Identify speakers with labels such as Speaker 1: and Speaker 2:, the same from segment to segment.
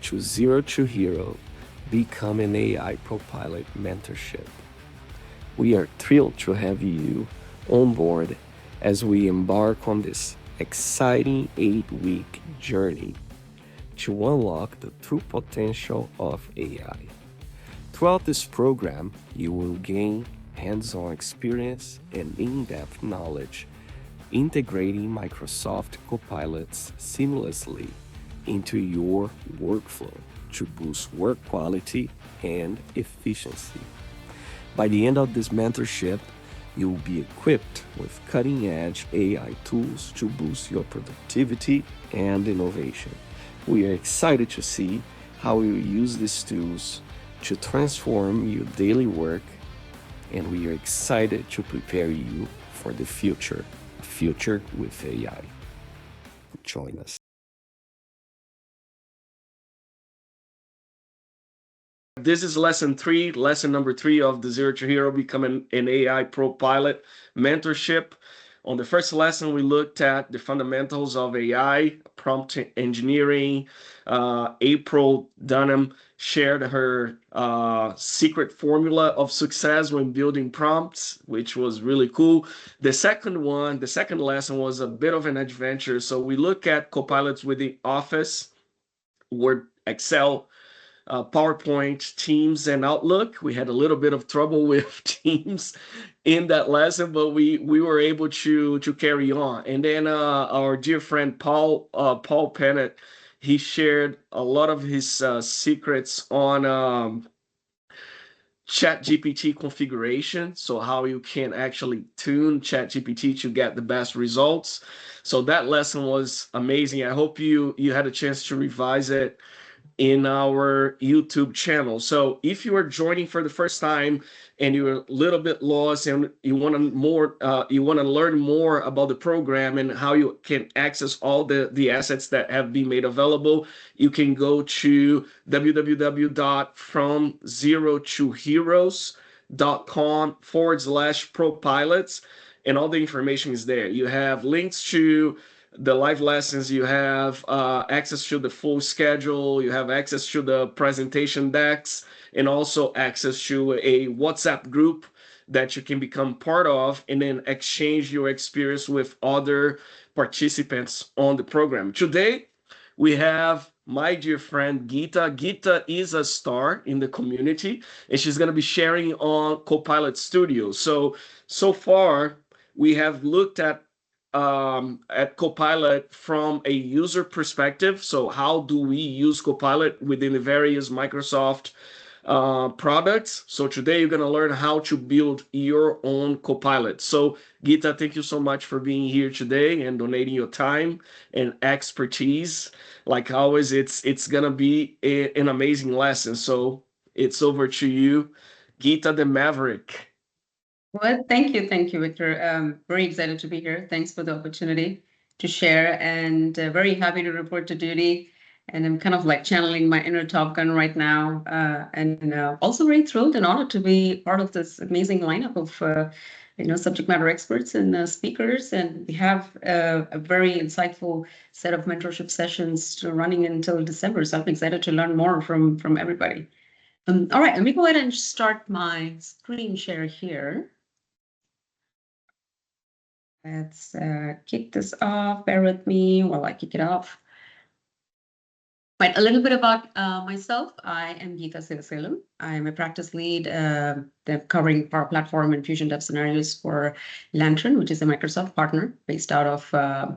Speaker 1: to Zero to Hero, Become an AI ProPilot Mentorship. We are thrilled to have you on board as we embark on this exciting 8-week journey to unlock the true potential of AI. Throughout this program, you will gain hands on experience and in depth knowledge integrating Microsoft Copilots seamlessly into your workflow to boost work quality and efficiency. By the end of this mentorship, you will be equipped with cutting edge AI tools to boost your productivity and innovation. We are excited to see how you use these tools to transform your daily work, and we are excited to prepare you for the future, a future with AI. Join us. This is lesson number three of the Zero to Hero Becoming an AI Pro Pilot mentorship. On the first lesson, we looked at the fundamentals of AI, prompt engineering. April Dunham shared her secret formula of success when building prompts, which was really cool. The second lesson was a bit of an adventure. So we look at copilots within Office, Word, Excel, PowerPoint, Teams, and Outlook. We had a little bit of trouble with Teams in that lesson, but we were able to carry on. And then our dear friend Paul Pennant, he shared a lot of his secrets on ChatGPT configuration, so how you can actually tune ChatGPT to get the best results. So that lesson was amazing. I hope you had a chance to revise it in our YouTube channel. So if you are joining for the first time and you're a little bit lost and you want to learn more about the program and how you can access all the assets that have been made available, you can go to www.fromzerotoheroes.com/ProPilots, and all the information is there. You have links to the live lessons, you have access to the full schedule, you have access to the presentation decks, and also access to a WhatsApp group that you can become part of and then exchange your experience with other participants on the program. Today, we have my dear friend Geetha. Geetha is a star in the community, and she's going to be sharing on Copilot Studio. So far, we have looked at Copilot from a user perspective. So how do we use Copilot within the various Microsoft products? So today you're going to learn how to build your own Copilot. So Geetha, thank you so much for being here today and donating your time and expertise. Like always, it's going to be an amazing lesson. So it's over to you, Geetha the Maverick.
Speaker 2: Well, thank you, Victor. Very excited to be here. Thanks for the opportunity to share, and very happy to report to duty. And I'm kind of like channeling my inner Top Gun right now, and also very thrilled and honored to be part of this amazing lineup of subject matter experts and speakers. And we have a very insightful set of mentorship sessions running until December. So I'm excited to learn more from everybody. All right, let me go ahead and start my screen share here. Let's kick this off. Bear with me while I kick it off. Right, a little bit about myself. I am Geetha Sivasailam. I'm a practice lead covering Power Platform and Fusion Dev scenarios for Lantern, which is a Microsoft partner based out of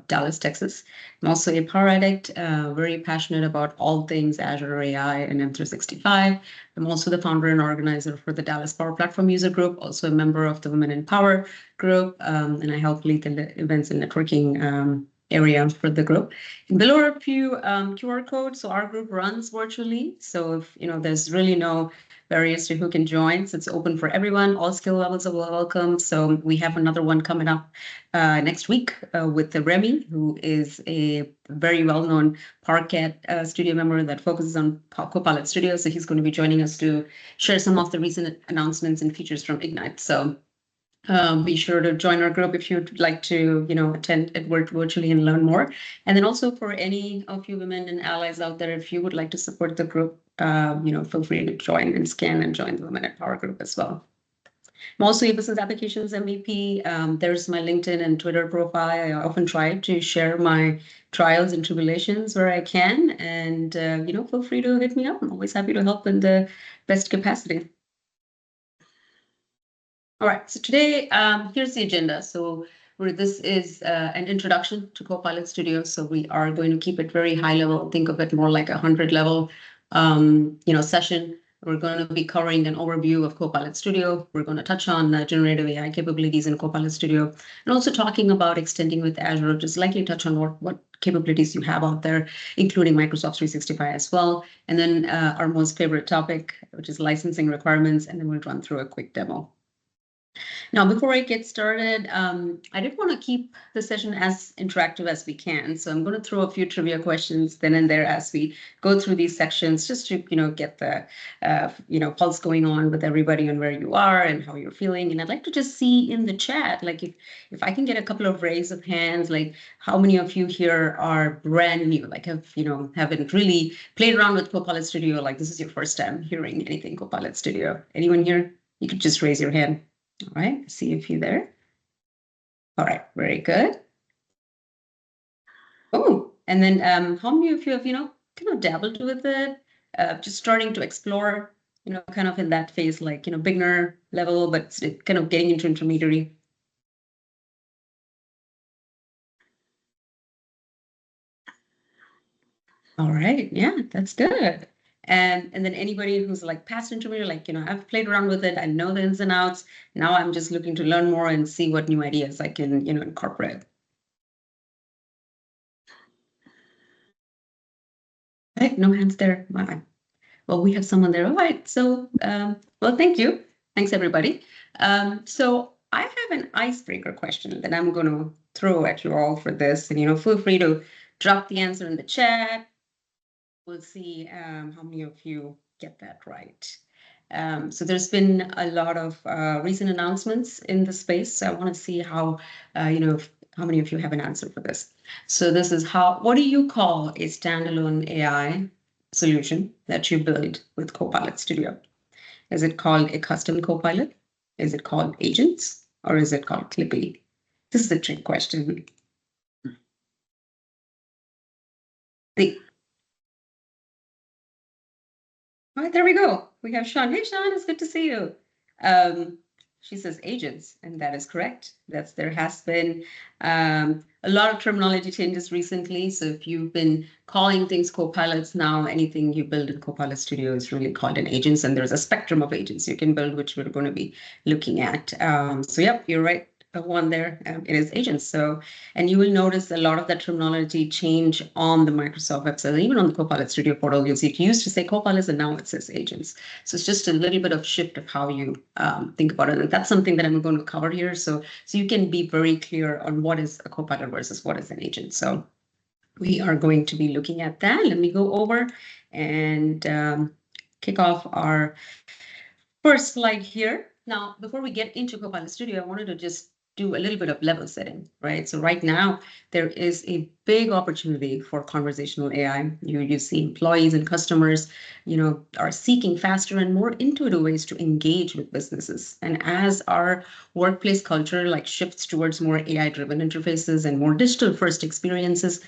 Speaker 2: Dallas, Texas. I'm also a Power addict, very passionate about all things Azure AI and M365. I'm also the founder and organizer for the Dallas Power Platform User Group, also a member of the Women in Power group, and I help lead the events and networking area for the group. Below are a few QR codes. So our group runs virtually. So if there's really no barriers to who can join. So it's open for everyone. All skill levels are welcome. So we have another one coming up next week with Remy, who is a very well-known Parquet studio member that focuses on Copilot Studio. So he's going to be joining us to share some of the recent announcements and features from Ignite. So Be sure to join our group if you'd like to, attend it virtually and learn more. And then also for any of you women and allies out there, if you would like to support the group, feel free to join and scan and join the Women at Power group as well. I'm also a business applications MVP. There's my LinkedIn and Twitter profile. I often try to share my trials and tribulations where I can, and feel free to hit me up. I'm always happy to help in the best capacity. All right, so today, here's the agenda. So this is an introduction to Copilot Studio. So we are going to keep it very high level. Think of it more like a 100 level, session. We're going to be covering an overview of Copilot Studio. We're going to touch on generative AI capabilities in Copilot Studio, and also talking about extending with Azure, just likely touch on what capabilities you have out there, including Microsoft 365 as well. And then our most favorite topic, which is licensing requirements, and then we'll run through a quick demo. Now, before I get started, I did want to keep the session as interactive as we can. So I'm going to throw a few trivia questions then and there as we go through these sections, just to get the pulse going on with everybody on where you are and how you're feeling. And I'd like to just see in the chat, like if I can get a couple of raise of hands, like how many of you here are brand new, like haven't really played around with Copilot Studio, like this is your first time hearing anything Copilot Studio. Anyone here? You could just raise your hand. All right, see a few there. All right, very good. Oh, and then how many of you have, kind of dabbled with it, just starting to explore, kind of in that phase, like, beginner level, but kind of getting into intermediary? All right, yeah, that's good. And then anybody who's like past intermediate, like, I've played around with it, I know the ins and outs. Now I'm just looking to learn more and see what new ideas I can, incorporate. Right, no hands there. Wow. Well, we have someone there. All right. So, well, thank you. Thanks, everybody. So I have an icebreaker question that I'm going to throw at you all for this. And, feel free to drop the answer in the chat. We'll see how many of you get that right. So there's been a lot of recent announcements in the space. So I want to see how, how many of you have an answer for this. So this is what do you call a standalone AI solution that you build with Copilot Studio? Is it called a custom Copilot? Is it called agents? Or is it called Clippy? This is a trick question. The All right, there we go. We have Sean. Hey, Sean, it's good to see you. She says agents, and that is correct. There has been a lot of terminology changes recently. So if you've been calling things copilots now, anything you build in Copilot Studio is really called an agents, and there's a spectrum of agents you can build, which we're going to be looking at. So yep, you're right. The one there, it is agents. So, and you will notice a lot of that terminology change on the Microsoft website, even on the Copilot Studio portal. You'll see it used to say Copilots, and now it says agents. So it's just a little bit of shift of how you think about it, and that's something that I'm going to cover here. So you can be very clear on what is a Copilot versus what is an agent. So we are going to be looking at that. Let me go over and kick off our first slide here. Now, before we get into Copilot Studio, I wanted to just do a little bit of level setting, right? So right now, there is a big opportunity for conversational AI. You see employees and customers, are seeking faster and more intuitive ways to engage with businesses. And as our workplace culture shifts towards more AI-driven interfaces and more digital-first experiences,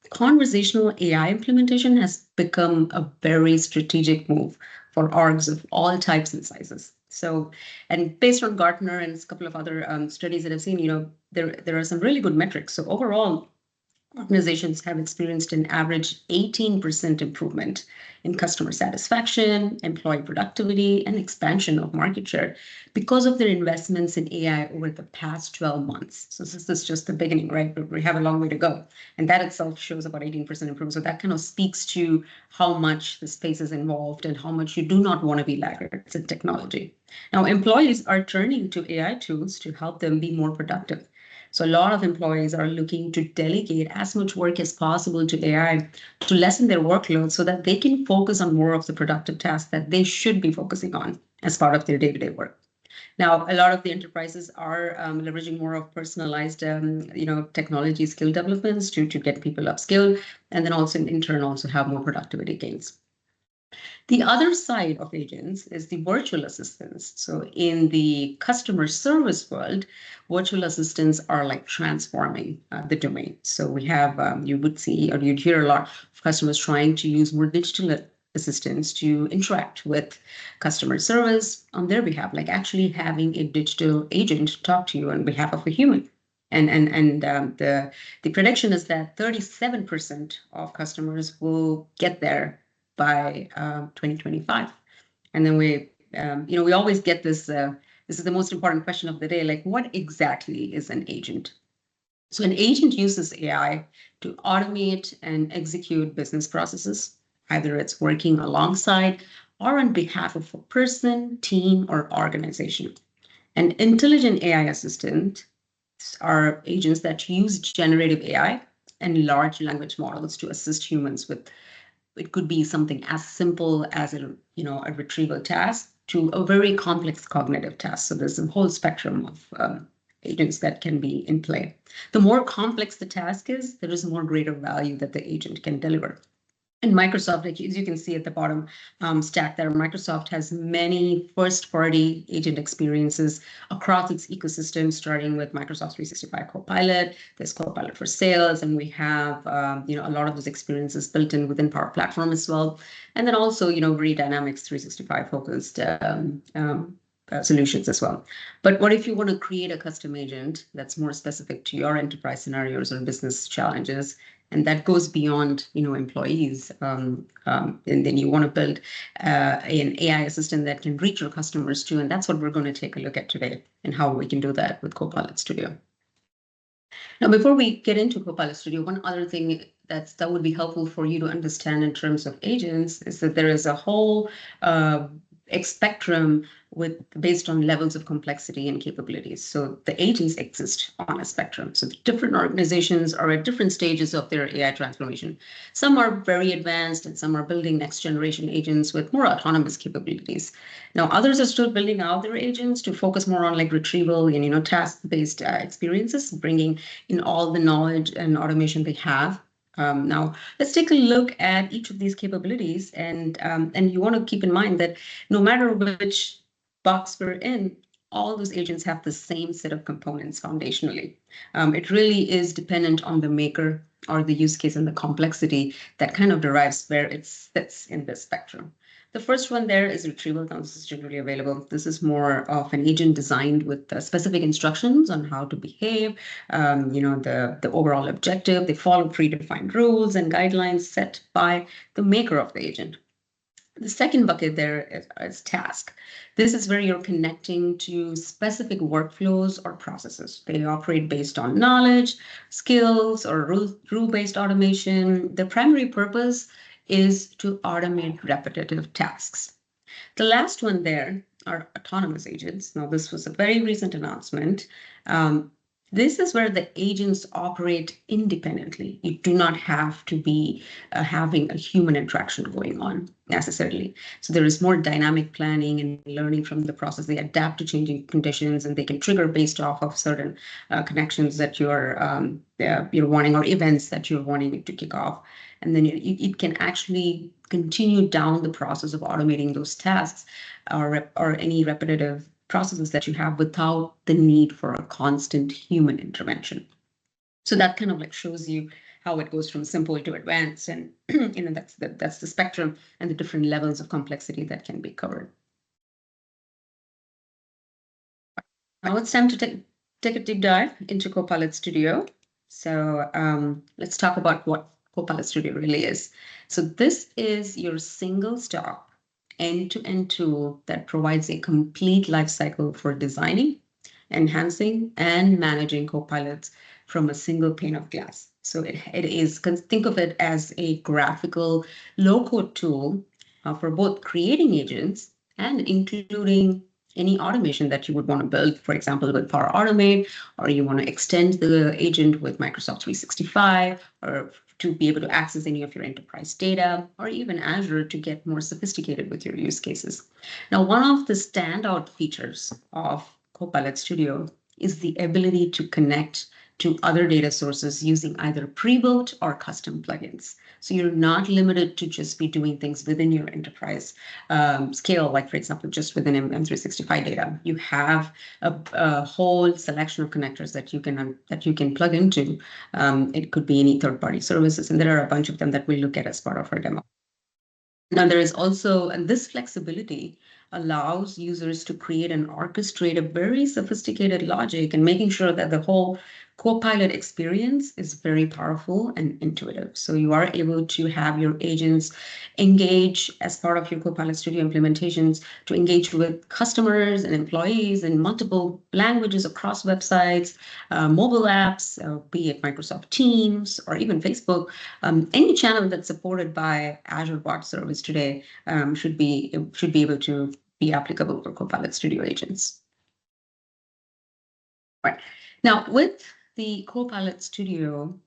Speaker 2: conversational AI implementation has become a very strategic move for orgs of all types and sizes. So, and based on Gartner and a couple of other studies that I've seen, there are some really good metrics. So overall, organizations have experienced an average 18% improvement in customer satisfaction, employee productivity, and expansion of market share because of their investments in AI over the past 12 months. So this is just the beginning, right? But we have a long way to go. And that itself shows about 18% improvement. So that kind of speaks to how much the space is involved and how much you do not want to be laggards in technology. Now, employees are turning to AI tools to help them be more productive. So a lot of employees are looking to delegate as much work as possible to AI to lessen their workload so that they can focus on more of the productive tasks that they should be focusing on as part of their day-to-day work. Now, a lot of the enterprises are leveraging more of personalized, technology skill developments to get people upskilled, and then also in turn also have more productivity gains. The other side of agents is the virtual assistants. So in the customer service world, virtual assistants are like transforming the domain. So we have, you would see or you'd hear a lot of customers trying to use more digital assistants to interact with customer service on their behalf, like actually having a digital agent talk to you on behalf of a human. And the prediction is that 37% of customers will get there by 2025. And then we always get this. This is the most important question of the day. Like, what exactly is an agent? So an agent uses AI to automate and execute business processes. Either it's working alongside or on behalf of a person, team, or organization. An intelligent AI assistant are agents that use generative AI and large language models to assist humans with, it could be something as simple as a retrieval task to a very complex cognitive task. So there's a whole spectrum of agents that can be in play. The more complex the task is, there is more greater value that the agent can deliver. And Microsoft, like, as you can see at the bottom stack there, Microsoft has many first-party agent experiences across its ecosystem, starting with Microsoft 365 Copilot. There's Copilot for Sales, and we have a lot of those experiences built in within Power Platform as well. And then also, very Dynamics 365 focused solutions as well. But what if you want to create a custom agent that's more specific to your enterprise scenarios or business challenges? And that goes beyond, employees. And then you want to build an AI assistant that can reach your customers too. And that's what we're going to take a look at today and how we can do that with Copilot Studio. Now, before we get into Copilot Studio, one other thing that would be helpful for you to understand in terms of agents is that there is a whole spectrum based on levels of complexity and capabilities. So the agents exist on a spectrum. So the different organizations are at different stages of their AI transformation. Some are very advanced and some are building next generation agents with more autonomous capabilities. Now, others are still building out their agents to focus more on like retrieval and, task-based experiences, bringing in all the knowledge and automation they have. Now, let's take a look at each of these capabilities, and you want to keep in mind that no matter which box we're in, all those agents have the same set of components foundationally. It really is dependent on the maker or the use case and the complexity that kind of derives where it sits in this spectrum. The first one there is retrieval. Now, this is generally available. This is more of an agent designed with specific instructions on how to behave, the overall objective. They follow predefined rules and guidelines set by the maker of the agent. The second bucket there is task. This is where you're connecting to specific workflows or processes. They operate based on knowledge, skills, or rule-based automation. The primary purpose is to automate repetitive tasks. The last one there are autonomous agents. Now, this was a very recent announcement. This is where the agents operate independently. You do not have to be having a human interaction going on necessarily. So there is more dynamic planning and learning from the process. They adapt to changing conditions, and they can trigger based off of certain connections that you're wanting or events that you're wanting to kick off. And then it can actually continue down the process of automating those tasks or any repetitive processes that you have without the need for a constant human intervention. So that kind of like shows you how it goes from simple to advanced, and that's the spectrum and the different levels of complexity that can be covered. Now it's time to take a deep dive into Copilot Studio. So let's talk about what Copilot Studio really is. So this is your single stop end-to-end tool that provides a complete life cycle for designing, enhancing, and managing copilots from a single pane of glass. So it is, think of it as a graphical low-code tool for both creating agents and including any automation that you would want to build, for example, with Power Automate, or you want to extend the agent with Microsoft 365, or to be able to access any of your enterprise data, or even Azure to get more sophisticated with your use cases. Now, one of the standout features of Copilot Studio is the ability to connect to other data sources using either pre-built or custom plugins. So you're not limited to just be doing things within your enterprise scale, like for example, just within M365 data. You have a whole selection of connectors that you can plug into. It could be any third-party services, and there are a bunch of them that we'll look at as part of our demo. Now, there is also, and this flexibility allows users to create and orchestrate a very sophisticated logic and making sure that the whole Copilot experience is very powerful and intuitive. So you are able to have your agents engage as part of your Copilot Studio implementations to engage with customers and employees in multiple languages across websites, mobile apps, be it Microsoft Teams or even Facebook. Any channel that's supported by Azure Bot Service today should be able to be applicable for Copilot Studio agents. Right. Now, with the Copilot Studio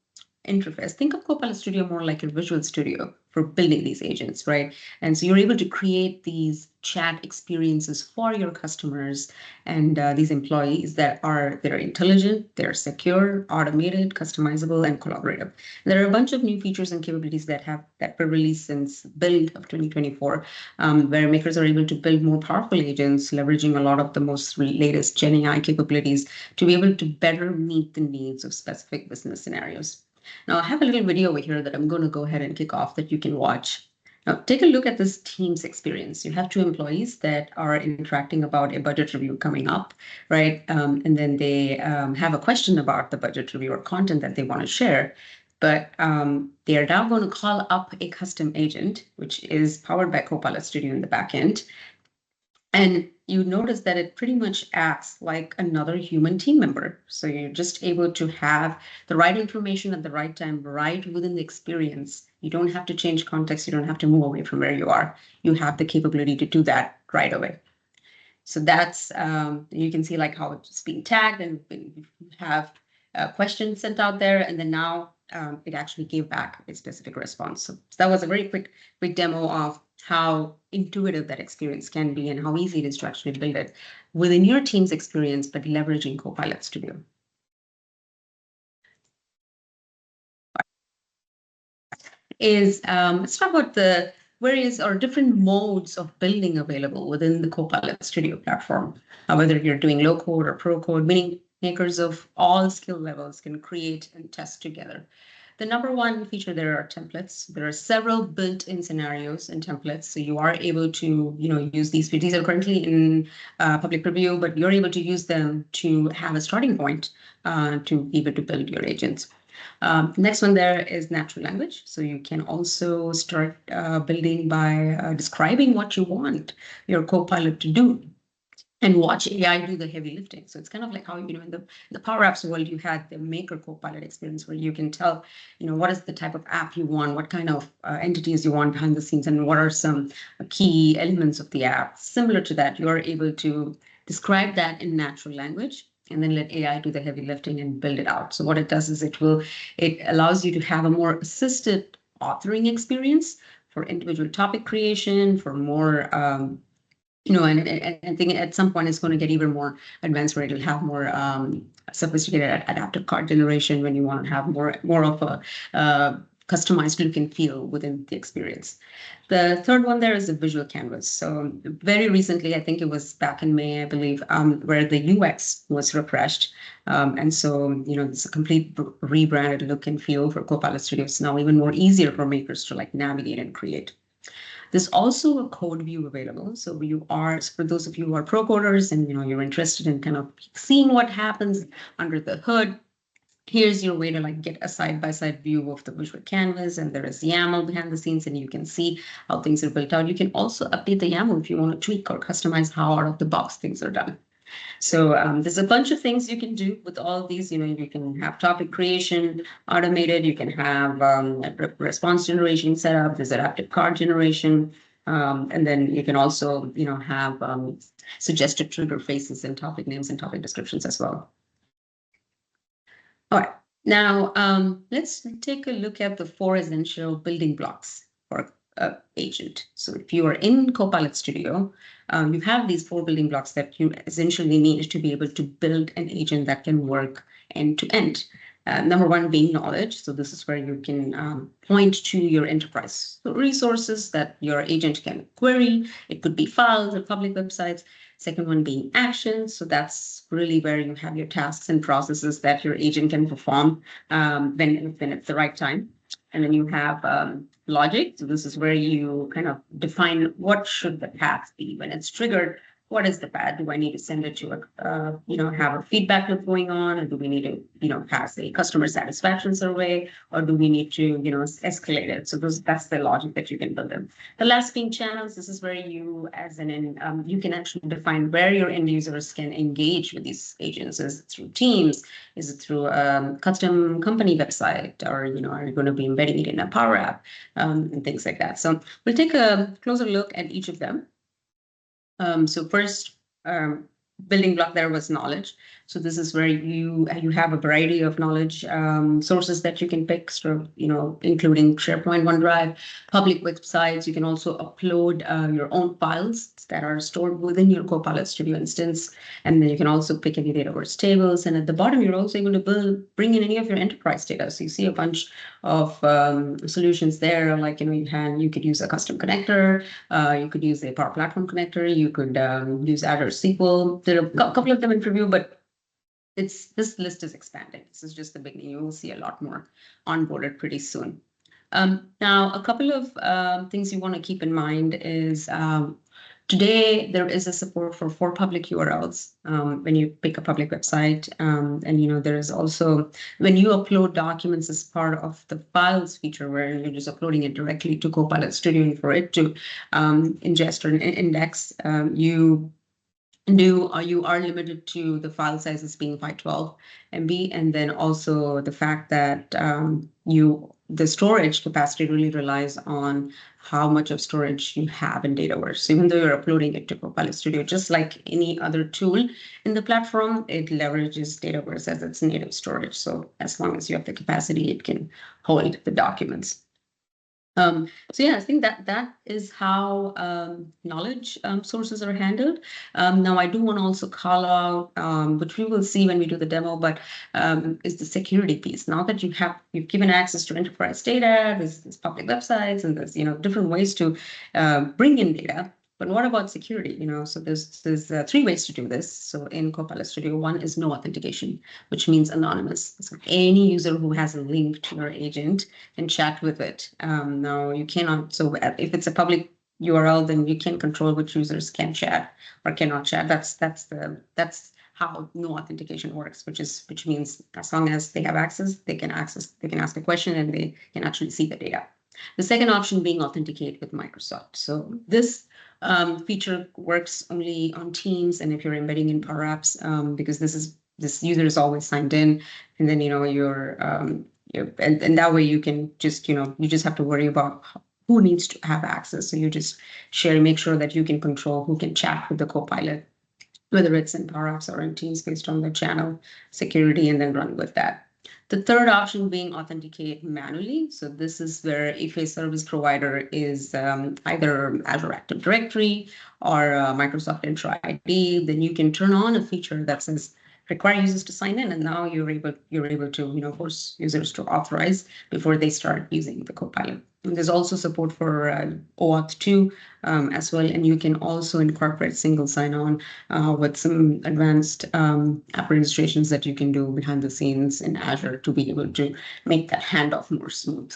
Speaker 2: interface, think of Copilot Studio more like a visual studio for building these agents, right? And so you're able to create these chat experiences for your customers and these employees that are intelligent, they're secure, automated, customizable, and collaborative. There are a bunch of new features and capabilities that were released since build of 2024, where makers are able to build more powerful agents, leveraging a lot of the most latest Gen AI capabilities to be able to better meet the needs of specific business scenarios. Now, I have a little video over here that I'm going to go ahead and kick off that you can watch. Now, take a look at this team's experience. You have two employees that are interacting about a budget review coming up, right? And then they have a question about the budget review or content that they want to share. But they are now going to call up a custom agent, which is powered by Copilot Studio in the backend. And you notice that it pretty much acts like another human team member. So you're just able to have the right information at the right time, right within the experience. You don't have to change context. You don't have to move away from where you are. You have the capability to do that right away. So that's, you can see like how it's being tagged and you have questions sent out there. And then now it actually gave back a specific response. So that was a very quick demo of how intuitive that experience can be and how easy it is to actually build it within your team's experience, but leveraging Copilot Studio. Let's talk about the various or different modes of building available within the Copilot Studio platform. Whether you're doing low code or pro code, meaning makers of all skill levels can create and test together. The number one feature there are templates. There are several built-in scenarios and templates, so you are able to, use these. These are currently in public preview, but you're able to use them to have a starting point to be able to build your agents. Next one there is natural language. So you can also start building by describing what you want your Copilot to do and watch AI do the heavy lifting. So it's kind of like how, in the Power Apps world, you had the Maker Copilot experience where you can tell, what is the type of app you want, what kind of entities you want behind the scenes, and what are some key elements of the app. Similar to that, you're able to describe that in natural language and then let AI do the heavy lifting and build it out. So what it does is it allows you to have a more assisted authoring experience for individual topic creation, for more and think at some point it's going to get even more advanced where it'll have more sophisticated adaptive card generation when you want to have more of a customized look and feel within the experience. The third one there is the visual canvas. So very recently, I think it was back in May, I believe, where the UX was refreshed. And so, it's a complete rebranded look and feel for Copilot Studio. It's now even more easier for makers to navigate and create. There's also a code view available. So for those of you who are pro coders and you're interested in kind of seeing what happens under the hood, here's your way to get a side-by-side view of the visual canvas, and there is YAML behind the scenes, and you can see how things are built out. You can also update the YAML if you want to tweak or customize how out of the box things are done. So there's a bunch of things you can do with all of these. You can have topic creation automated. You can have response generation set up. There's adaptive card generation. And then you can also, have suggested trigger faces and topic names and topic descriptions as well. All right. Now, let's take a look at the four essential building blocks for an agent. So if you are in Copilot Studio, you have these four building blocks that you essentially need to be able to build an agent that can work end to end. Number one being knowledge. So this is where you can point to your enterprise resources that your agent can query. It could be files or public websites. Second one being actions. So that's really where you have your tasks and processes that your agent can perform when it's the right time. And then you have logic. So this is where you kind of define what should the path be when it's triggered. What is the path? Do I need to send it to have a feedback loop going on, or do we need to, pass a customer satisfaction survey, or do we need to, escalate it? So that's the logic that you can build in. The last being channels. This is where you, you can actually define where your end users can engage with these agents. Is it through Teams? Is it through a custom company website, or are you going to be embedding it in a Power App, and things like that? So we'll take a closer look at each of them. So first building block there was knowledge. So this is where you have a variety of knowledge sources that you can pick. So including SharePoint, OneDrive, public websites. You can also upload your own files that are stored within your Copilot Studio instance, and then you can also pick any Dataverse tables. And at the bottom, you're also able to bring in any of your enterprise data. So you see a bunch of solutions there, like you could use a custom connector, you could use a Power Platform connector, you could use Azure SQL. There are a couple of them in preview, but this list is expanding. This is just the beginning. You will see a lot more onboarded pretty soon. Now, a couple of things you want to keep in mind is today there is a support for 4 public URLs when you pick a public website, and there is also when you upload documents as part of the files feature, where you're just uploading it directly to Copilot Studio and for it to ingest or index, you are limited to the file sizes being 512 MB, and then also the fact that the storage capacity really relies on how much of storage you have in Dataverse. So even though you're uploading it to Copilot Studio, just like any other tool in the platform, it leverages Dataverse as its native storage. So as long as you have the capacity, it can hold the documents. So yeah, I think that is how knowledge sources are handled. Now, I do want to also call out, which we will see when we do the demo, but is the security piece. Now that you've given access to enterprise data, there's public websites, and there's different ways to bring in data. But what about security? So there's 3 ways to do this. So in Copilot Studio, one is no authentication, which means anonymous. So any user who has a link to your agent can chat with it. Now you cannot. So if it's a public URL, then you can control which users can chat or cannot chat. That's how no authentication works, which means as long as they have access, they can ask a question, and they can actually see the data. The second option being authenticate with Microsoft. So this feature works only on Teams, and if you're embedding in Power Apps, because this user is always signed in, and then and that way you can just you just have to worry about who needs to have access. So you just make sure that you can control who can chat with the Copilot, whether it's in Power Apps or in Teams, based on the channel security, and then run with that. The third option being authenticate manually. So this is where if a service provider is either Azure Active Directory or Microsoft Entra ID, then you can turn on a feature that says require users to sign in, and now you're able to force users to authorize before they start using the Copilot. And there's also support for OAuth 2 as well, and you can also incorporate single sign-on with some advanced app registrations that you can do behind the scenes in Azure to be able to make that handoff more smooth.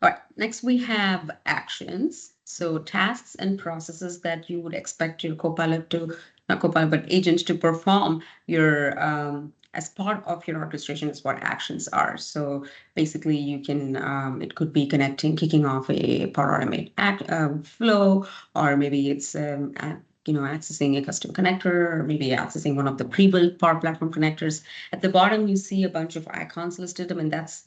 Speaker 2: All right, next we have actions. So tasks and processes that you would expect your Copilot to, not Copilot, but agent to perform your as part of your orchestration is what actions are. So basically you can, it could be kicking off a Power Automate flow, or maybe it's accessing a custom connector, or maybe accessing one of the pre-built Power Platform connectors. At the bottom, you see a bunch of icons listed. I mean, that's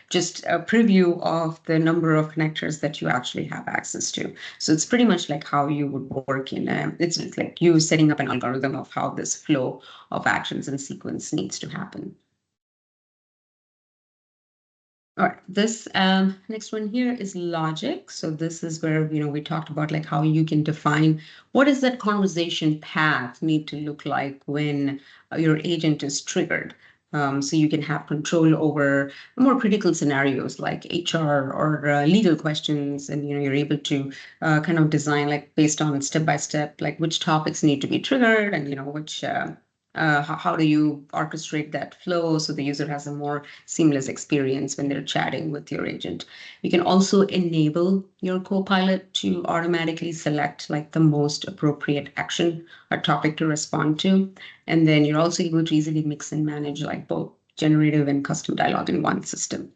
Speaker 2: just a preview of the number of connectors that you actually have access to. So it's pretty much like how you would work it's like you setting up an algorithm of how this flow of actions and sequence needs to happen. All right, this next one here is logic. So this is where, we talked about like how you can define what does that conversation path need to look like when your agent is triggered. So you can have control over more critical scenarios like HR or legal questions, and you're able to kind of design like based on step by step, like which topics need to be triggered, and which how do you orchestrate that flow so the user has a more seamless experience when they're chatting with your agent. You can also enable your Copilot to automatically select like the most appropriate action or topic to respond to. And then you're also able to easily mix and manage like both generative and custom dialogue in one system.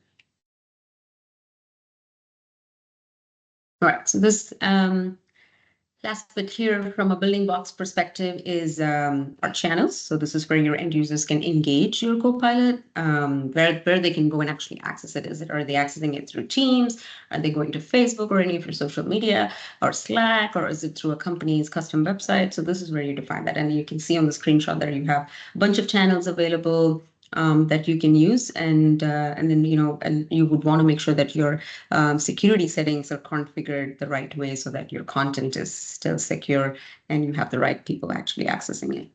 Speaker 2: All right, so this last bit here from a building blocks perspective is our channels. So this is where your end users can engage your Copilot, where they can go and actually access it. Are they accessing it through Teams? Are they going to Facebook or any of your social media or Slack, or is it through a company's custom website? So this is where you define that. And you can see on the screenshot there you have a bunch of channels available that you can use, and then and you would want to make sure that your security settings are configured the right way so that your content is still secure and you have the right people actually accessing it.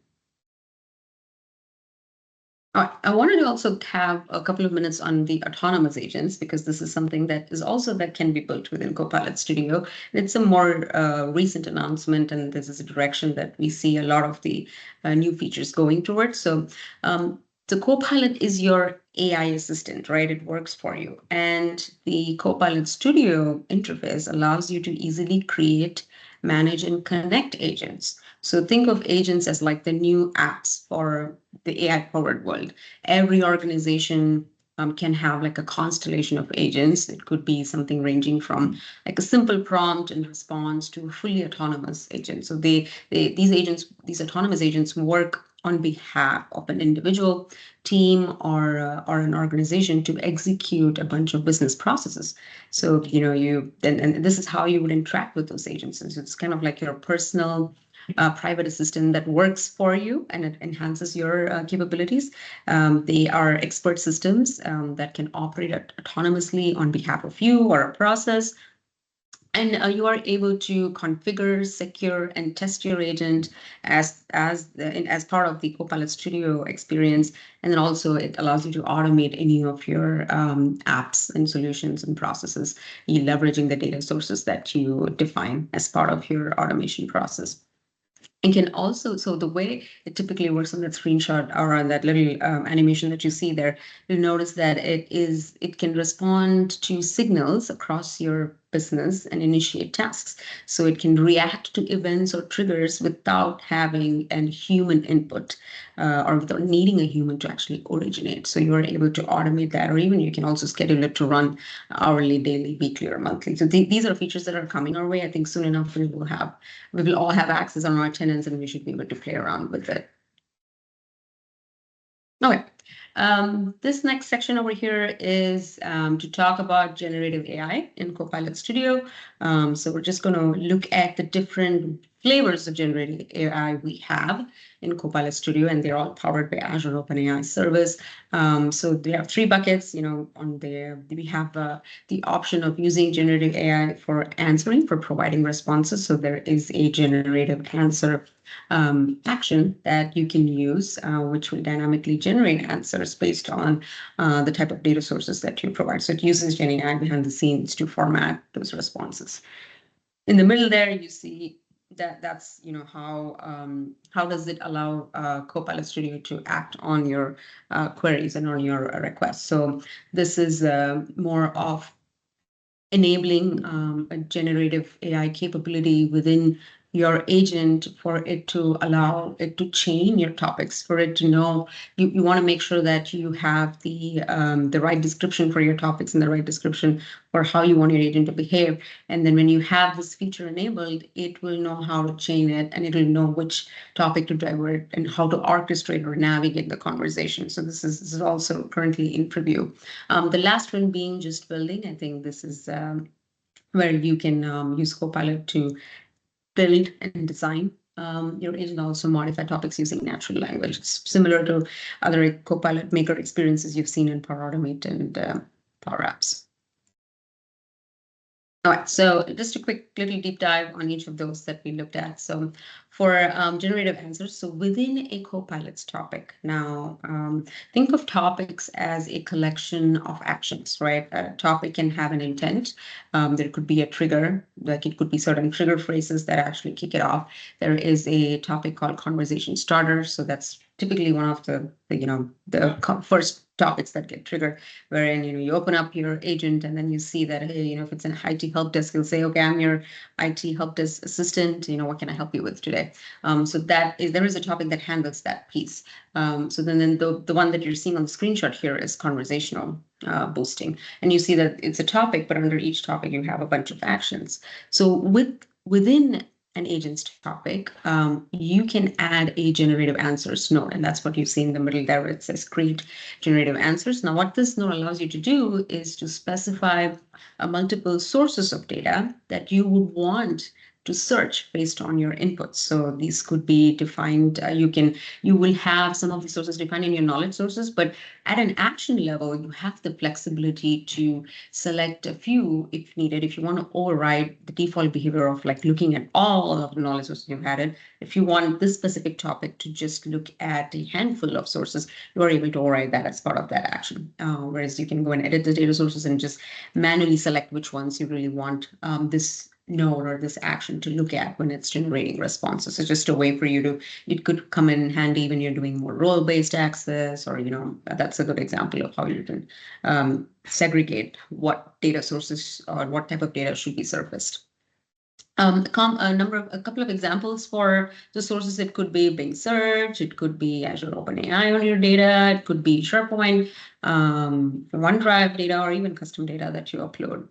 Speaker 2: I wanted to also have a couple of minutes on the autonomous agents, because this is something that can be built within Copilot Studio. It's a more recent announcement, and this is a direction that we see a lot of the new features going towards. So the Copilot is your AI assistant, right? It works for you. And the Copilot Studio interface allows you to easily create, manage, and connect agents. So think of agents as like the new apps for the AI-powered world. Every organization can have like a constellation of agents. It could be something ranging from like a simple prompt and response to a fully autonomous agent. So these autonomous agents work on behalf of an individual team or an organization to execute a bunch of business processes. So and this is how you would interact with those agents. And so it's kind of like your personal private assistant that works for you, and it enhances your capabilities. They are expert systems that can operate autonomously on behalf of you or a process. And you are able to configure, secure, and test your agent as part of the Copilot Studio experience. And then also it allows you to automate any of your apps and solutions and processes, you leveraging the data sources that you define as part of your automation process. And can also, so the way it typically works on that screenshot or on that little animation that you see there, you'll notice that it can respond to signals across your business and initiate tasks. So it can react to events or triggers without having a human input or without needing a human to actually originate. So you're able to automate that, or even you can also schedule it to run hourly, daily, weekly, or monthly. So these are features that are coming our way. I think soon enough we will all have access on our tenants, and we should be able to play around with it. Okay. This next section over here is to talk about generative AI in Copilot Studio. So we're just going to look at the different flavors of generative AI we have in Copilot Studio, and they're all powered by Azure OpenAI service. So there are three buckets. On there we have the option of using generative AI for answering, for providing responses. So there is a generative answer action that you can use, which will dynamically generate answers based on the type of data sources that you provide. So it uses GenAI behind the scenes to format those responses. In the middle there, you see that's how does it allow Copilot Studio to act on your queries and on your requests. So this is more of enabling a generative AI capability within your agent for it to allow it to chain your topics, for it to know you want to make sure that you have the right description for your topics and the right description for how you want your agent to behave. And then when you have this feature enabled, it will know how to chain it, and it will know which topic to divert and how to orchestrate or navigate the conversation. So this is also currently in preview. The last one being just building. I think this is where you can use Copilot to build and design your agent, also modify topics using natural language. It's similar to other Copilot Maker experiences you've seen in Power Automate and Power Apps. All right, so just a quick little deep dive on each of those that we looked at. So for generative answers, so within a Copilot's topic, now think of topics as a collection of actions, right? A topic can have an intent. There could be a trigger, like it could be certain trigger phrases that actually kick it off. There is a topic called conversation starter. So that's typically one of the first topics that get triggered, wherein you open up your agent and then you see that, hey, if it's an IT help desk, you'll say, okay, I'm your IT help desk assistant. What can I help you with today? So there is a topic that handles that piece. So then the one that you're seeing on the screenshot here is conversational boosting, and you see that it's a topic, but under each topic you have a bunch of actions. So within an agent's topic, you can add a generative answers node, and that's what you see in the middle there. It says create generative answers. Now, what this node allows you to do is to specify multiple sources of data that you would want to search based on your inputs. So these could be defined. You will have some of the sources defined in your knowledge sources, but at an action level, you have the flexibility to select a few if needed. If you want to override the default behavior of like looking at all of the knowledge sources you've added, if you want this specific topic to just look at a handful of sources, you are able to override that as part of that action. Whereas you can go and edit the data sources and just manually select which ones you really want this node or this action to look at when it's generating responses. It's just a way for it could come in handy when you're doing more role-based access, or that's a good example of how you can segregate what data sources or what type of data should be surfaced. A couple of examples for the sources. It could be Bing Search, it could be Azure OpenAI on your data, it could be SharePoint, OneDrive data, or even custom data that you upload.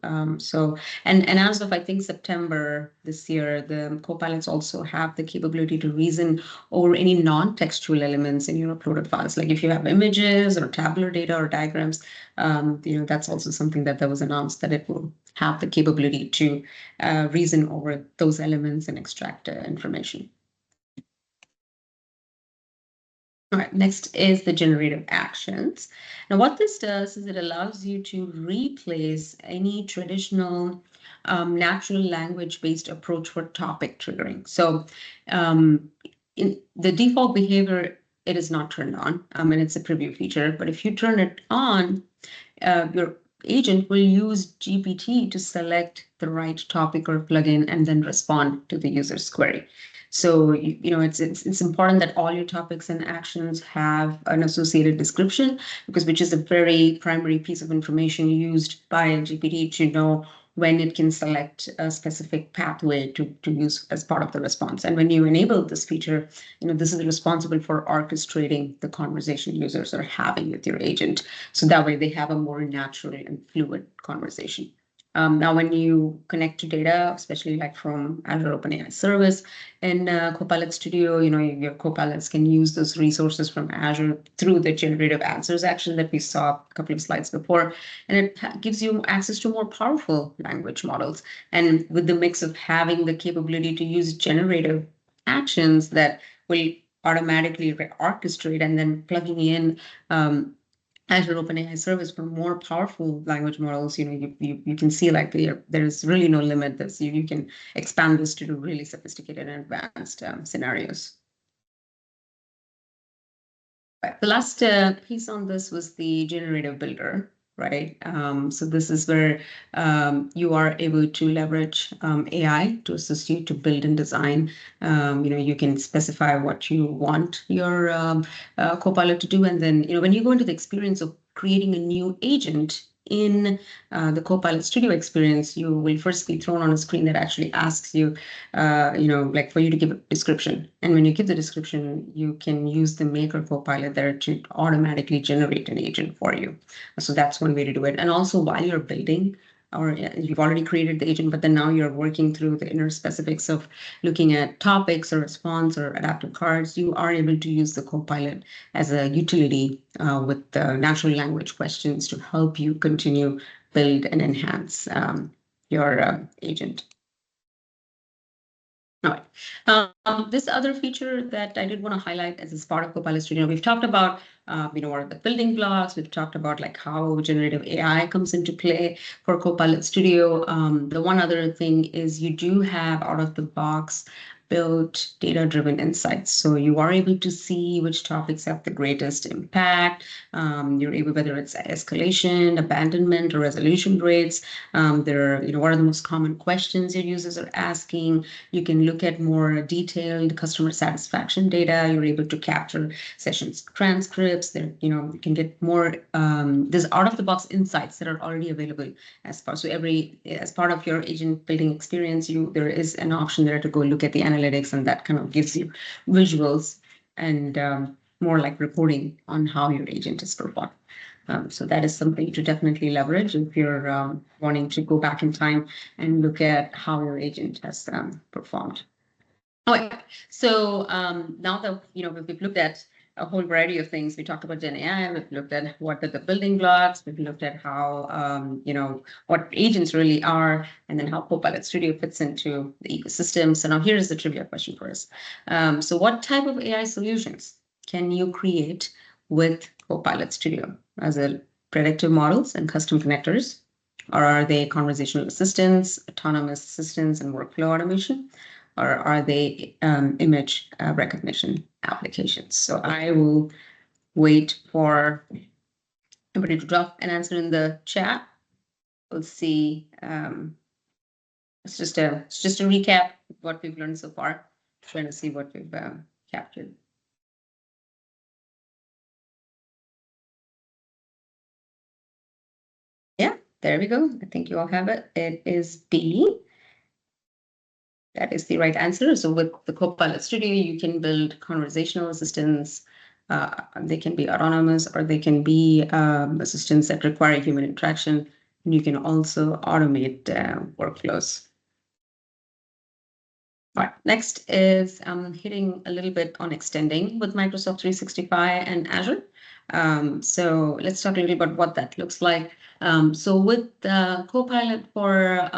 Speaker 2: And as of I think September this year, the Copilots also have the capability to reason over any non-textual elements in your uploaded files. Like if you have images or tabular data or diagrams, that's also something that was announced, that it will have the capability to reason over those elements and extract information. All right, next is the generative actions. Now, what this does is it allows you to replace any traditional natural language-based approach for topic triggering. So in the default behavior, it is not turned on, and it's a preview feature. But if you turn it on, your agent will use GPT to select the right topic or plugin and then respond to the user's query. So it's important that all your topics and actions have an associated description, which is a very primary piece of information used by GPT to know when it can select a specific pathway to use as part of the response. And when you enable this feature, this is responsible for orchestrating the conversation users are having with your agent. So that way they have a more natural and fluid conversation. Now, when you connect to data, especially like from Azure OpenAI service and Copilot Studio, your Copilots can use those resources from Azure through the generative answers action that we saw a couple of slides before. And it gives you access to more powerful language models. And with the mix of having the capability to use generative actions that will automatically orchestrate, and then plugging in Azure OpenAI service for more powerful language models, you can see like there is really no limit. You can expand this to do really sophisticated and advanced scenarios. Right. The last piece on this was the generative builder, right? So this is where you are able to leverage AI to assist you to build and design. You can specify what you want your Copilot to do, and then when you go into the experience of creating a new agent in the Copilot Studio experience, you will first be thrown on a screen that actually asks you, like for you to give a description. And when you give the description, you can use the Maker Copilot there to automatically generate an agent for you. So that's one way to do it. And also while you're building, or you've already created the agent, but then now you're working through the inner specifics of looking at topics or response or adaptive cards, you are able to use the Copilot as a utility with the natural language questions to help you continue build and enhance your agent. All right. This other feature that I did want to highlight as part of Copilot Studio, we've talked about, what are the building blocks. We've talked about like how generative AI comes into play for Copilot Studio. The one other thing is you do have out of the box built data-driven insights. So you are able to see which topics have the greatest impact. You're able, whether it's escalation, abandonment, or resolution rates. There are, what are the most common questions your users are asking. You can look at more detailed customer satisfaction data. You're able to capture sessions transcripts. There, you can get more. There's out-of-the-box insights that are already available as part. So as part of your agent building experience, there is an option there to go look at the analytics, and that kind of gives you visuals and more like reporting on how your agent is performed. So that is something to definitely leverage if you're wanting to go back in time and look at how your agent has performed. Okay, so now that we've looked at a whole variety of things. We talked about Gen AI. We've looked at what are the building blocks. We've looked at how what agents really are, and then how Copilot Studio fits into the ecosystem. So now here's the trivia question for us. So what type of AI solutions can you create with Copilot Studio? As a predictive models and custom connectors? Or are they conversational assistants, autonomous assistants, and workflow automation? Or are they image recognition applications? So I will wait for everybody to drop an answer in the chat. We'll see. It's just a recap of what we've learned so far. Trying to see what we've captured. Yeah, there we go. I think you all have it. It is B. That is the right answer. So with the Copilot Studio, you can build conversational assistants. They can be autonomous, or they can be assistants that require human interaction. And you can also automate workflows. All right, next is hitting a little bit on extending with Microsoft 365 and Azure. So let's talk a little about what that looks like. So with Copilot for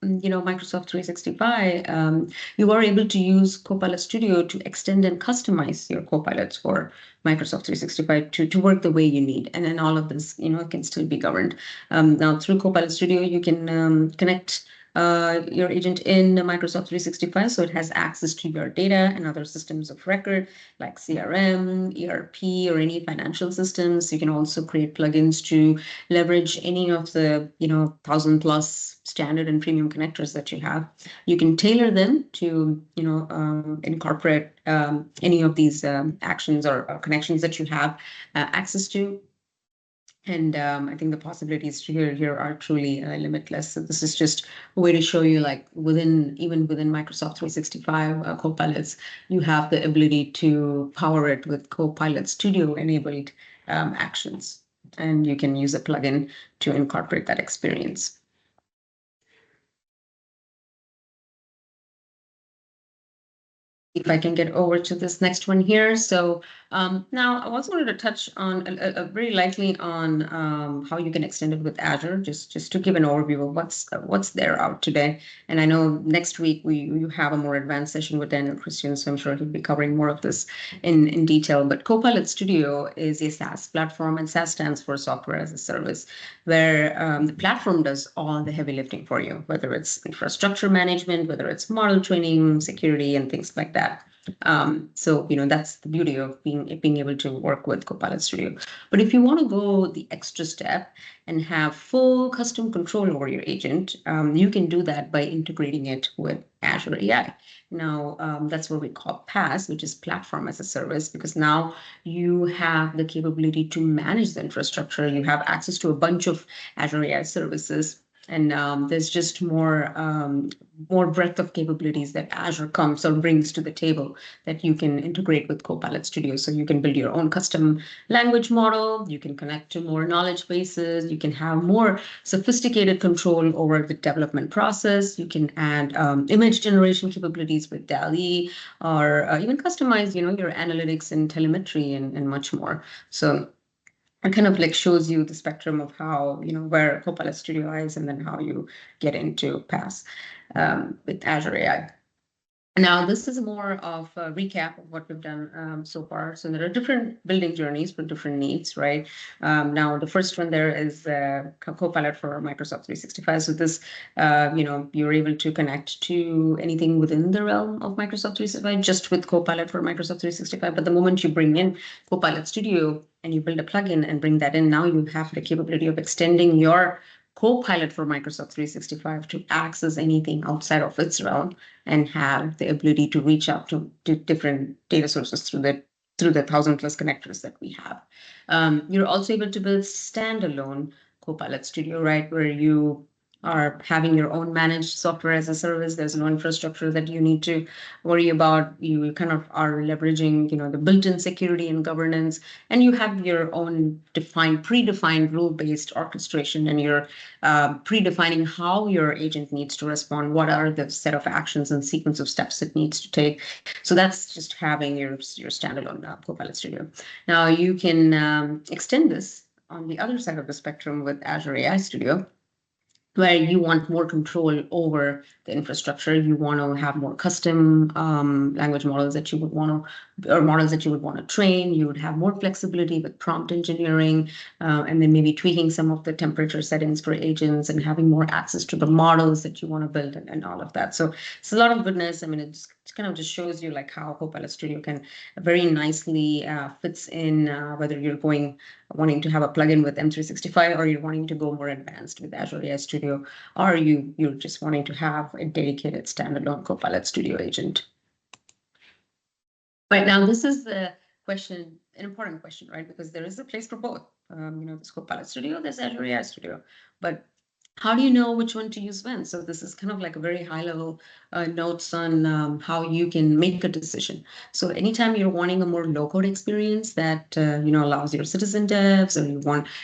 Speaker 2: Microsoft 365, you are able to use Copilot Studio to extend and customize your Copilots for Microsoft 365 to work the way you need. And then all of this, can still be governed. Now through Copilot Studio, you can connect your agent in Microsoft 365, so it has access to your data and other systems of record like CRM, ERP, or any financial systems. You can also create plugins to leverage any of the 1,000+ standard and premium connectors that you have. You can tailor them to incorporate any of these actions or connections that you have access to. And I think the possibilities here are truly limitless. So this is just a way to show you, like even within Microsoft 365 Copilots, you have the ability to power it with Copilot Studio enabled actions, and you can use a plugin to incorporate that experience. If I can get over to this next one here. So now I also wanted to touch on very lightly on how you can extend it with Azure, just to give an overview of what's there out today. And I know next week you have a more advanced session with Daniel Christian, so I'm sure he'll be covering more of this in detail. But Copilot Studio is a SaaS platform, and SaaS stands for Software as a Service, where the platform does all the heavy lifting for you, whether it's infrastructure management, whether it's model training, security, and things like that. So that's the beauty of being able to work with Copilot Studio. But if you want to go the extra step and have full custom control over your agent, you can do that by integrating it with Azure AI. Now, that's what we call PaaS, which is Platform as a Service, because now you have the capability to manage the infrastructure. You have access to a bunch of Azure AI services, and there's just more breadth of capabilities that Azure comes or brings to the table that you can integrate with Copilot Studio. So you can build your own custom language model, you can connect to more knowledge bases, you can have more sophisticated control over the development process, you can add image generation capabilities with DALL-E, or even customize, your analytics and telemetry and much more. So it kind of like shows you the spectrum of how, where Copilot Studio is, and then how you get into PaaS with Azure AI. Now, this is more of a recap of what we've done so far. So there are different building journeys for different needs, right? Now, the first one there is Copilot for Microsoft 365. So this, you're able to connect to anything within the realm of Microsoft 365 just with Copilot for Microsoft 365. But the moment you bring in Copilot Studio and you build a plugin and bring that in, now you have the capability of extending your Copilot for Microsoft 365 to access anything outside of its realm and have the ability to reach out to different data sources through the 1,000+ connectors that we have. You're also able to build standalone Copilot Studio, right, where you are having your own managed software as a service. There's no infrastructure that you need to worry about. You kind of are leveraging, the built-in security and governance, and you have your own predefined rule-based orchestration, and you're predefining how your agent needs to respond, what are the set of actions and sequence of steps it needs to take. So that's just having your standalone Copilot Studio. Now you can extend this on the other side of the spectrum with Azure AI Studio, where you want more control over the infrastructure. You want to have more custom language models that you would want to, or models that you would want to train. You would have more flexibility with prompt engineering, and then maybe tweaking some of the temperature settings for agents and having more access to the models that you want to build, and all of that. So it's a lot of goodness. I mean, it kind of just shows you like how Copilot Studio can very nicely fits in, whether you're wanting to have a plugin with M365, or you're wanting to go more advanced with Azure AI Studio, or you're just wanting to have a dedicated standalone Copilot Studio agent. Right now, this is the question, an important question, right? Because there is a place for both. There's Copilot Studio, there's Azure AI Studio, but how do you know which one to use when? So this is kind of like a very high level notes on how you can make a decision. So anytime you're wanting a more low code experience that allows your citizen devs, or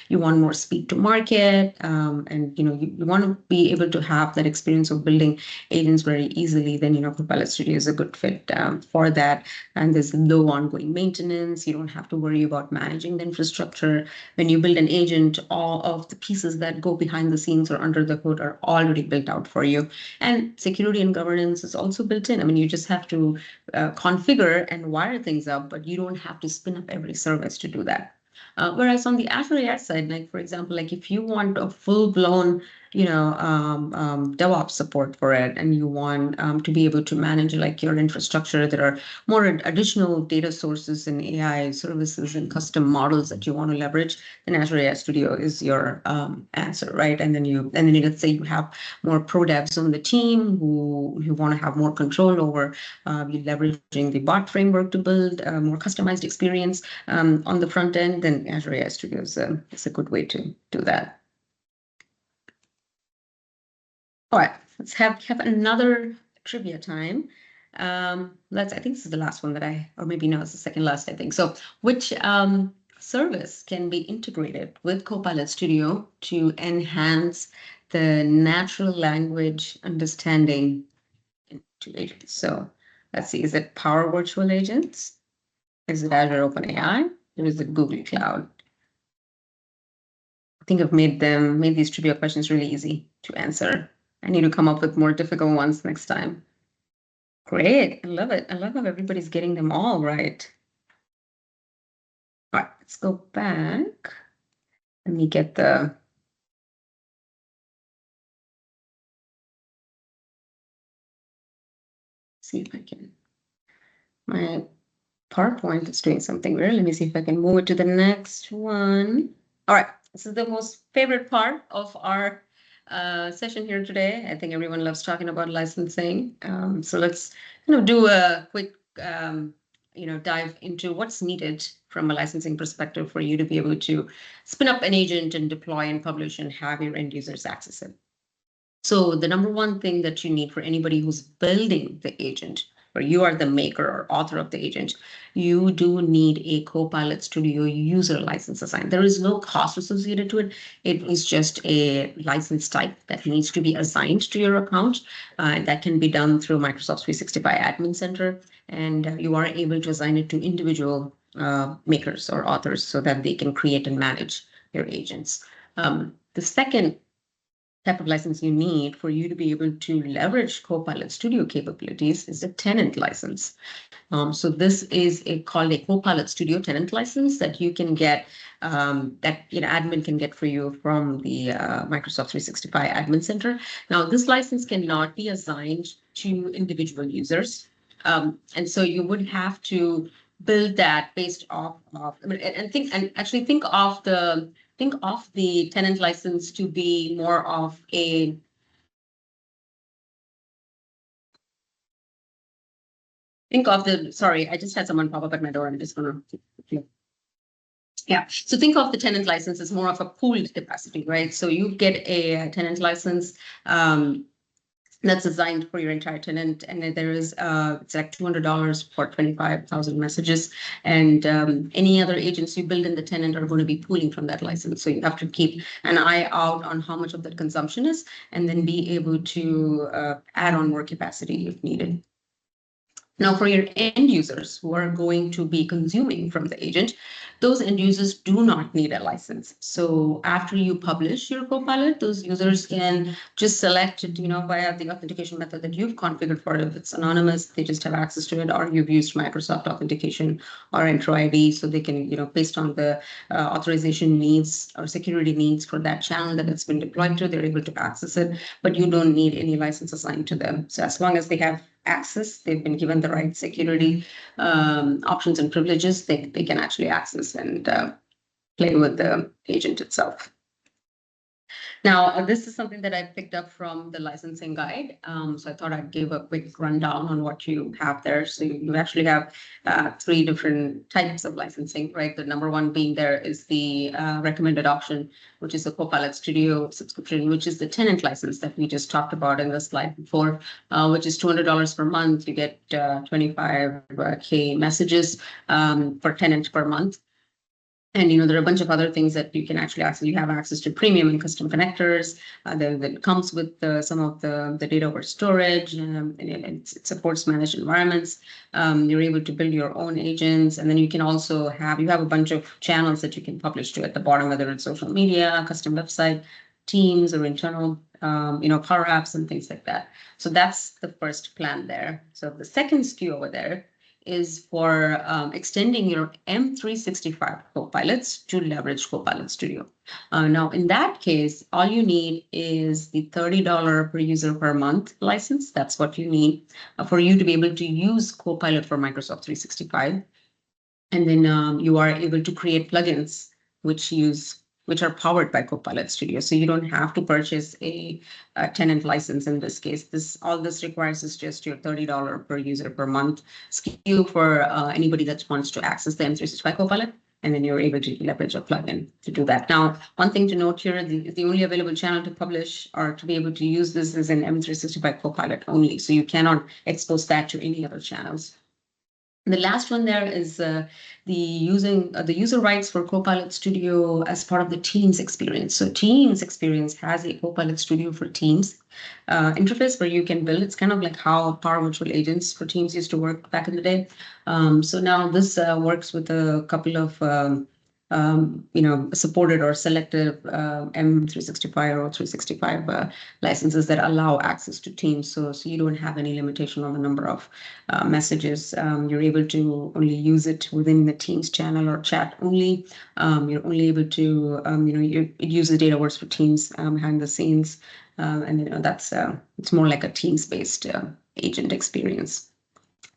Speaker 2: you want more speed to market, and you want to be able to have that experience of building agents very easily, then Copilot Studio is a good fit for that. And there's low ongoing maintenance. You don't have to worry about managing the infrastructure. When you build an agent, all of the pieces that go behind the scenes or under the hood are already built out for you. And security and governance is also built in. I mean, you just have to configure and wire things up, but you don't have to spin up every service to do that. Whereas on the Azure AI side, like for example, like if you want a full-blown, DevOps support for it, and you want to be able to manage like your infrastructure, there are more additional data sources and AI services and custom models that you want to leverage, then Azure AI Studio is your answer, right? And then let's say you have more pro devs on the team who want to have more control over you leveraging the bot framework to build a more customized experience on the front end, then Azure AI Studio is a good way to do that. All right, let's have another trivia time. I think this is the last one or maybe no, it's the second last, I think. So which service can be integrated with Copilot Studio to enhance the natural language understanding into agents? So let's see, is it Power Virtual Agents? Is it Azure OpenAI? Or is it Google Cloud? I think I've made these trivia questions really easy to answer. I need to come up with more difficult ones next time. Great. I love it. I love how everybody's getting them all right. All right, let's go back. Let me get see if I can My PowerPoint is doing something weird. Let me see if I can move it to the next one. All right, this is the most favorite part of our session here today. I think everyone loves talking about licensing. So let's do a quick dive into what's needed from a licensing perspective for you to be able to spin up an agent and deploy and publish and have your end users access it. So the number one thing that you need for anybody who's building the agent, or you are the maker or author of the agent, you do need a Copilot Studio user license assigned. There is no cost associated to it. It is just a license type that needs to be assigned to your account. That can be done through Microsoft 365 Admin Center, and you are able to assign it to individual makers or authors so that they can create and manage your agents. The second type of license you need for you to be able to leverage Copilot Studio capabilities is a tenant license. So this is called a Copilot Studio tenant license that you can get, that admin can get for you from the Microsoft 365 Admin Center. Now, this license cannot be assigned to individual users, and so you would have to build that based off of. I mean, actually think of the tenant license to be more of a sorry, I just had someone pop up at my door. I'm just gonna. Yeah. So think of the tenant license as more of a pooled capacity, right? So you get a tenant license that's designed for your entire tenant, and there is it's like $200 for 25,000 messages, and any other agents you build in the tenant are going to be pooling from that license. So you have to keep an eye out on how much of that consumption is, and then be able to add on more capacity if needed. Now, for your end users who are going to be consuming from the agent, those end users do not need a license. So after you publish your Copilot, those users can just select it, via the authentication method that you've configured for it. If it's anonymous, they just have access to it, or you've used Microsoft authentication or Intro ID, so they can, based on the authorization needs or security needs for that channel that it's been deployed to, they're able to access it, but you don't need any license assigned to them. So as long as they have access, they've been given the right security options and privileges, they can actually access and play with the agent itself. Now, this is something that I picked up from the licensing guide. So I thought I'd give a quick rundown on what you have there. So you actually have 3 different types of licensing, right? The number one being there is the recommended option, which is the Copilot Studio subscription, which is the tenant license that we just talked about in the slide before, which is $200 per month. You get 25K messages per tenant per month. And there are a bunch of other things that you can actually access. You have access to premium and custom connectors that comes with some of the data over storage, and it supports managed environments. You're able to build your own agents, and then you can also have a bunch of channels that you can publish to at the bottom, whether it's social media, custom website, teams, or internal Power Apps and things like that. So that's the first plan there. So the second SKU over there is for extending your M365 Copilots to leverage Copilot Studio. Now, in that case, all you need is the $30 per user per month license. That's what you need for you to be able to use Copilot for Microsoft 365. And then you are able to create plugins which are powered by Copilot Studio. So you don't have to purchase a tenant license in this case. All this requires is just your $30 per user per month SKU for anybody that wants to access the M365 Copilot. And then you're able to leverage a plugin to do that. Now, one thing to note here, the only available channel to publish or to be able to use this is in M365 Copilot only. So you cannot expose that to any other channels. The last one there is the user rights for Copilot Studio as part of the Teams experience. So Teams experience has a Copilot Studio for Teams interface where you can build. It's kind of like how Power Virtual Agents for Teams used to work back in the day. So now this works with a couple of supported or selected M365 or 365 licenses that allow access to Teams. So you don't have any limitation on the number of messages. You're able to only use it within the Teams channel or chat only. You're only able to, it uses Dataverse for Teams behind the scenes. And that's it's more like a Teams-based agent experience.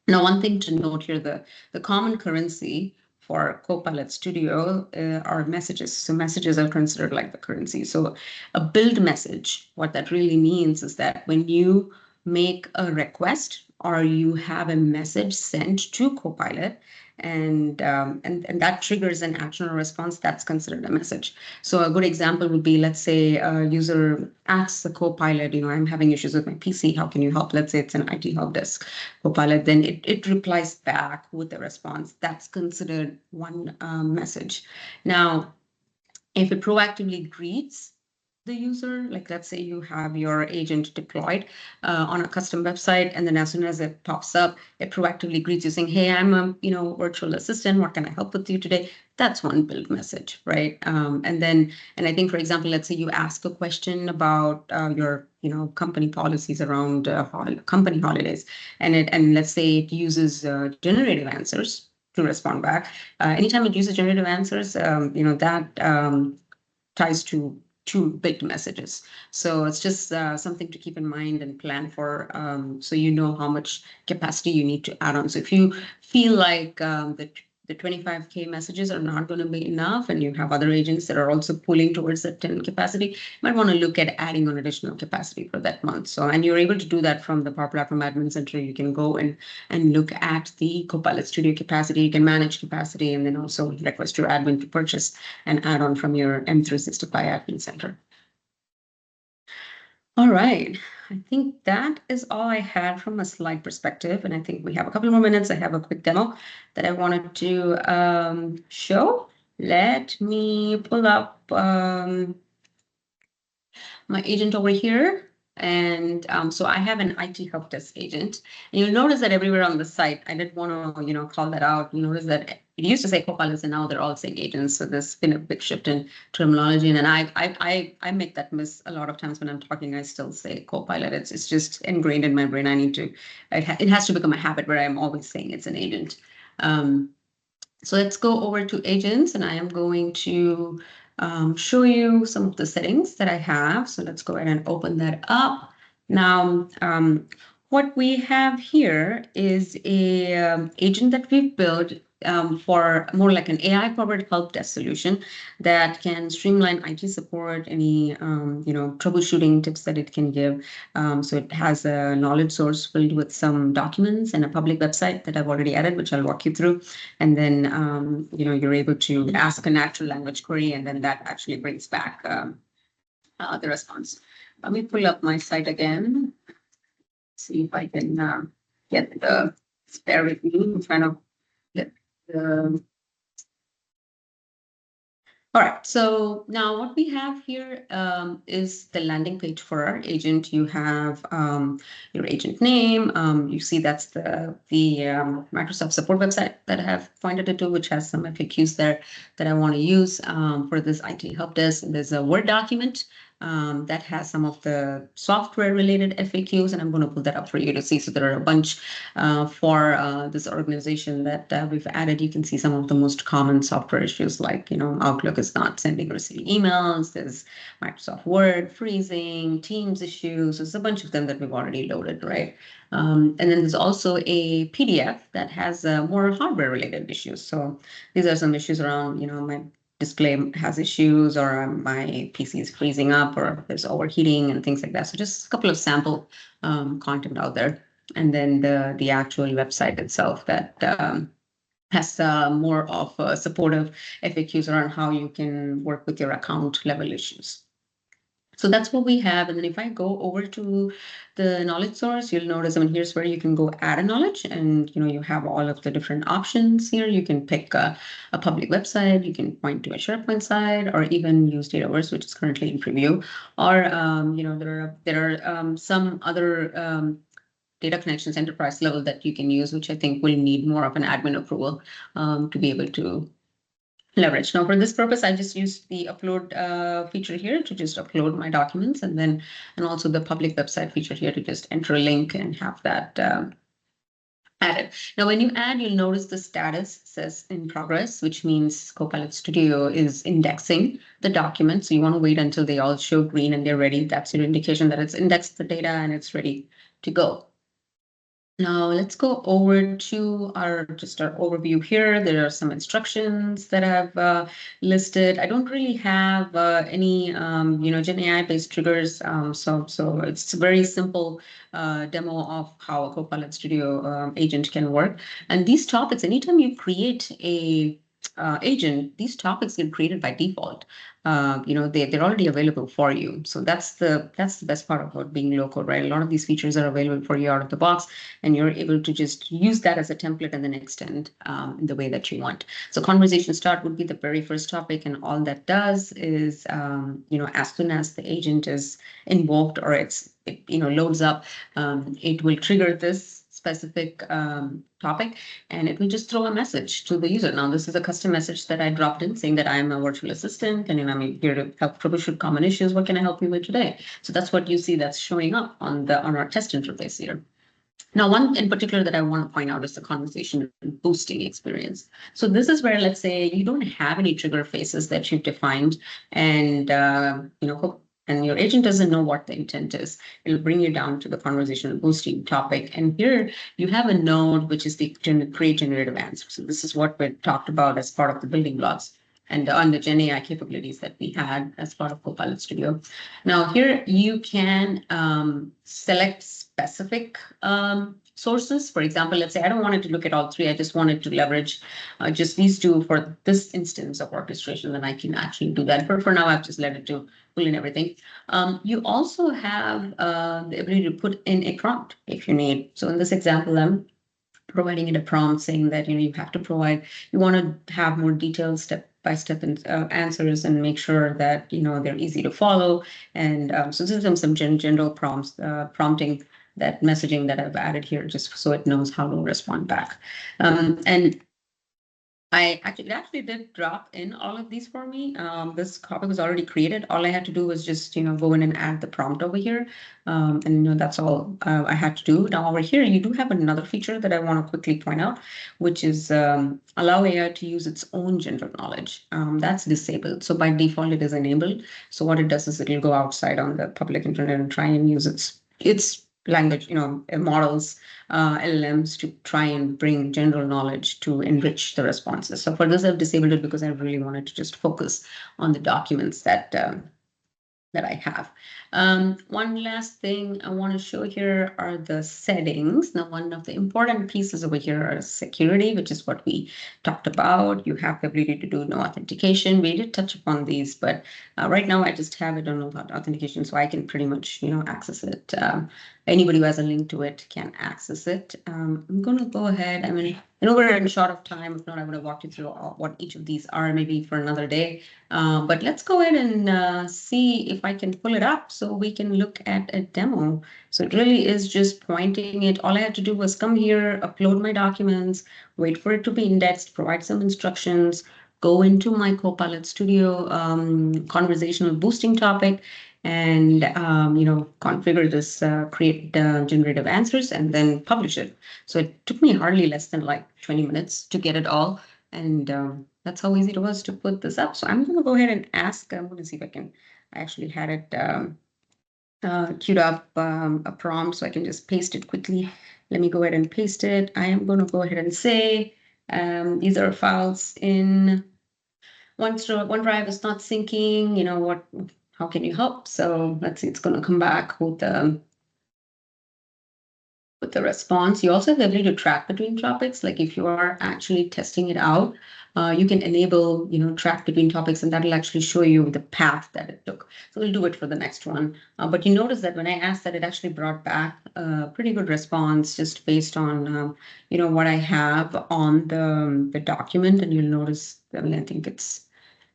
Speaker 2: Now, one thing to note here, the common currency for Copilot Studio are messages. So messages are considered like the currency. So a build message, what that really means is that when you make a request or you have a message sent to Copilot, and that triggers an action or response, that's considered a message. So a good example would be, let's say a user asks the Copilot, I'm having issues with my PC. How can you help? Let's say it's an IT help desk Copilot. Then it replies back with a response. That's considered one message. Now, if it proactively greets the user, like let's say you have your agent deployed on a custom website, and then as soon as it pops up, it proactively greets you saying, "Hey, I'm a virtual assistant. What can I help with you today?" That's one build message, right? And I think, for example, let's say you ask a question about your company policies around company holidays, and let's say it uses generative answers to respond back. Anytime it uses generative answers, that ties to two big messages. So it's just something to keep in mind and plan for, so you know how much capacity you need to add on. So if you feel like the 25K messages are not going to be enough, and you have other agents that are also pulling towards that 10 capacity, you might want to look at adding on additional capacity for that month. So, and you're able to do that from the Power Platform Admin Center. You can go and look at the Copilot Studio capacity. You can manage capacity, and then also request your admin to purchase an add-on from your M365 Admin Center. All right. I think that is all I had from a slide perspective. And I think we have a couple more minutes. I have a quick demo that I wanted to show. Let me pull up my agent over here. And so I have an IT help desk agent. And you'll notice that everywhere on the site, I did want to, call that out. You notice that it used to say Copilots, and now they're all saying agents. So there's been a big shift in terminology. And I make that miss a lot of times when I'm talking. I still say Copilot. It's just ingrained in my brain. I need to, it has to become a habit where I'm always saying it's an agent. So let's go over to agents, and I am going to show you some of the settings that I have. So let's go ahead and open that up. Now, what we have here is a agent that we've built for more like an AI-powered help desk solution that can streamline IT support, any troubleshooting tips that it can give. So it has a knowledge source filled with some documents and a public website that I've already added, which I'll walk you through. And then you're able to ask a natural language query, and then that actually brings back the response. Let me pull up my site again. See if I can get the spare with me. I'm trying to get the. All right, so now what we have here is the landing page for our agent. You have your agent name. You see that's the Microsoft support website that I have pointed it to, which has some FAQs there that I want to use for this IT help desk. There's a Word document that has some of the software related FAQs, and I'm going to pull that up for you to see. So there are a bunch for this organization that we've added. You can see some of the most common software issues, like Outlook is not sending or receiving emails. There's Microsoft Word freezing, Teams issues. There's a bunch of them that we've already loaded, right? And then there's also a PDF that has more hardware related issues. So these are some issues around my display has issues, or my PC is freezing up, or there's overheating and things like that. So just a couple of sample content out there. And then the actual website itself that has more of supportive FAQs around how you can work with your account level issues. So that's what we have. And then if I go over to the knowledge source, you'll notice, here's where you can go add a knowledge, and you have all of the different options here. You can pick a public website, you can point to a SharePoint site, or even use Dataverse, which is currently in preview. Or there are some other data connections enterprise level that you can use, which I think will need more of an admin approval to be able to leverage. Now, for this purpose, I just used the upload feature here to just upload my documents, and also the public website feature here to just enter a link and have that added. Now, when you add, you'll notice the status says in progress, which means Copilot Studio is indexing the document. So you want to wait until they all show green and they're ready. That's your indication that it's indexed the data and it's ready to go. Now let's go over to our overview here. There are some instructions that I've listed. I don't really have any Gen AI based triggers. So it's a very simple demo of how a Copilot Studio agent can work. And these topics, anytime you create a agent, these topics get created by default. They're already available for you. So that's the best part about being low code, right? A lot of these features are available for you out of the box, and you're able to just use that as a template and then extend in the way that you want. So conversation start would be the very first topic, and all that does is, as soon as the agent is invoked or it loads up, it will trigger this specific topic, and it will just throw a message to the user. Now, this is a custom message that I dropped in saying that I am a virtual assistant and I'm here to help troubleshoot common issues. What can I help you with today? So that's what you see that's showing up on our test interface here. Now, one in particular that I want to point out is the conversation boosting experience. So this is where, let's say, you don't have any trigger faces that you've defined, and and your agent doesn't know what the intent is. It'll bring you down to the conversational boosting topic. And here you have a node, which is the create generative answers. So this is what we talked about as part of the building blocks and on the Gen AI capabilities that we had as part of Copilot Studio. Now here you can select specific sources. For example, let's say I don't want it to look at all three. I just wanted to leverage just these two for this instance of orchestration. Then I can actually do that. But for now, I've just let it to pull in everything. You also have the ability to put in a prompt if you need. So in this example, I'm providing it a prompt saying that you have to provide, you want to have more detailed step-by-step answers and make sure that they're easy to follow. And so this is some general prompts, prompting that messaging that I've added here just so it knows how to respond back. And it actually did drop in all of these for me. This copy was already created. All I had to do was just, go in and add the prompt over here. And that's all I had to do. Now over here, you do have another feature that I want to quickly point out, which is allow AI to use its own general knowledge. That's disabled. So by default, it is enabled. So what it does is it'll go outside on the public internet and try and use its language, models, LLMs to try and bring general knowledge to enrich the responses. So for this, I've disabled it because I really wanted to just focus on the documents that I have. One last thing I want to show here are the settings. Now, one of the important pieces over here are security, which is what we talked about. You have the ability to do no authentication. We did touch upon these, but right now I just have it on authentication, so I can pretty much, access it. Anybody who has a link to it can access it. I'm going to go ahead. I mean, I know we're in short of time. If not, I would have walked you through what each of these are, maybe for another day. But let's go ahead and see if I can pull it up so we can look at a demo. So it really is just pointing it. All I had to do was come here, upload my documents, wait for it to be indexed, provide some instructions, go into my Copilot Studio conversational boosting topic, and configure this, create generative answers, and then publish it. So it took me hardly less than like 20 minutes to get it all. And that's how easy it was to put this up. So I'm going to go ahead and ask. I'm going to see if I actually had it queued up, a prompt, so I can just paste it quickly. Let me go ahead and paste it. I am going to go ahead and say these are files in OneDrive is not syncing. How can you help? So let's see, it's going to come back with the response. You also have the ability to track between topics. Like if you are actually testing it out, you can enable, track between topics, and that'll actually show you the path that it took. So we'll do it for the next one. But you notice that when I asked that, it actually brought back a pretty good response just based on, what I have on the document. And you'll notice, I mean, I think it's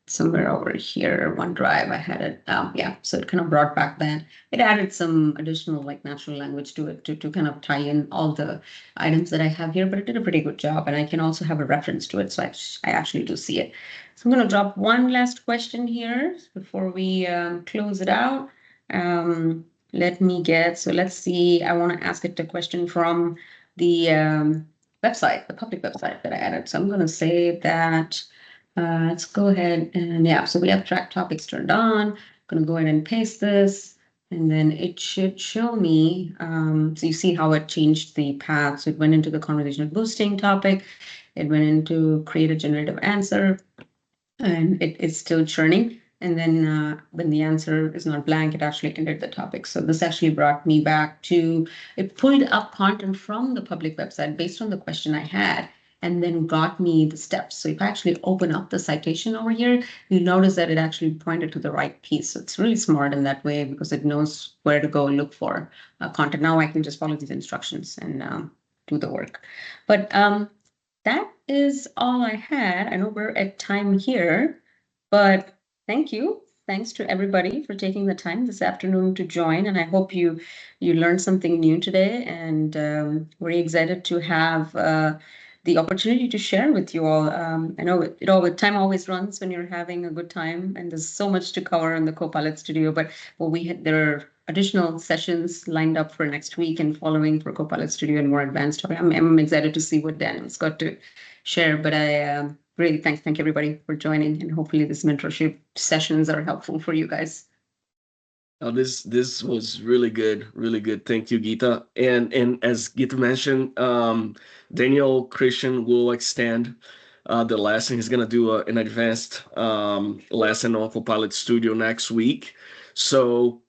Speaker 2: somewhere over here, OneDrive, I had it. Yeah, so it kind of brought back that. It added some additional like natural language to it to kind of tie in all the items that I have here, but it did a pretty good job. And I can also have a reference to it, so I actually do see it. So I'm going to drop one last question here before we close it out. Let's see, I want to ask it a question from the website, the public website that I added. So I'm going to say that let's go ahead and so we have track topics turned on. I'm going to go ahead and paste this. And then it should show me, so you see how it changed the path. So it went into the conversational boosting topic. It went into create a generative answer, and it is still churning. And then when the answer is not blank, it actually entered the topic. So this actually brought me back to, it pulled up content from the public website based on the question I had, and then got me the steps. So if I actually open up the citation over here, you notice that it actually pointed to the right piece. So it's really smart in that way because it knows where to go look for content. Now I can just follow these instructions and do the work. But that is all I had. I know we're at time here, but thank you. Thanks to everybody for taking the time this afternoon to join, and I hope you learned something new today. And we're excited to have the opportunity to share with you all. I know time always runs when you're having a good time, and there's so much to cover in the Copilot Studio. But there are additional sessions lined up for next week and following for Copilot Studio and more advanced. I'm excited to see what Daniel's got to share. But I really thank everybody for joining, and hopefully these mentorship sessions are helpful for you guys.
Speaker 1: Oh, this was really good, really good. Thank you, Geetha. And as Geetha mentioned, Daniel Christian will extend the lesson. He's gonna do an advanced lesson on Copilot Studio next week. So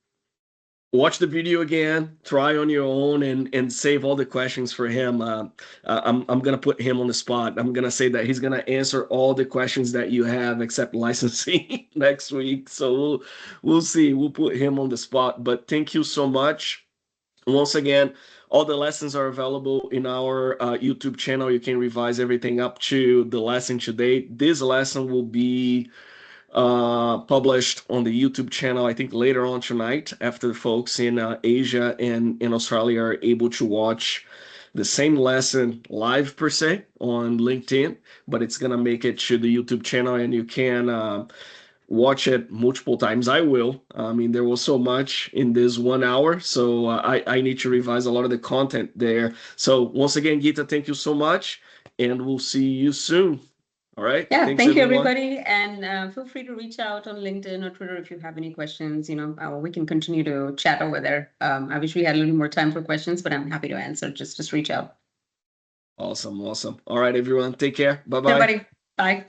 Speaker 1: watch the video again, try on your own, and save all the questions for him. I'm gonna put him on the spot. I'm gonna say that he's gonna answer all the questions that you have except licensing next week. So we'll see. We'll put him on the spot. But thank you so much. Once again, all the lessons are available in our YouTube channel. You can revise everything up to the lesson today. This lesson will be published on the YouTube channel, I think later on tonight, after folks in Asia and in Australia are able to watch the same lesson live per se on LinkedIn, but it's gonna make it to the YouTube channel and you can watch it multiple times. I will. I mean, there was so much in this 1 hour, so I need to revise a lot of the content there. So once again, Geetha, thank you so much, and we'll see you soon. All right.
Speaker 2: Yeah,
Speaker 1: Thanks,
Speaker 2: thank you,
Speaker 1: everyone.
Speaker 2: everybody. And feel free to reach out on LinkedIn or Twitter if you have any questions. We can continue to chat over there. I wish we had a little more time for questions, but I'm happy to answer. Just reach out.
Speaker 1: Awesome. All right, everyone. Take care. Bye-bye.
Speaker 2: Everybody, bye.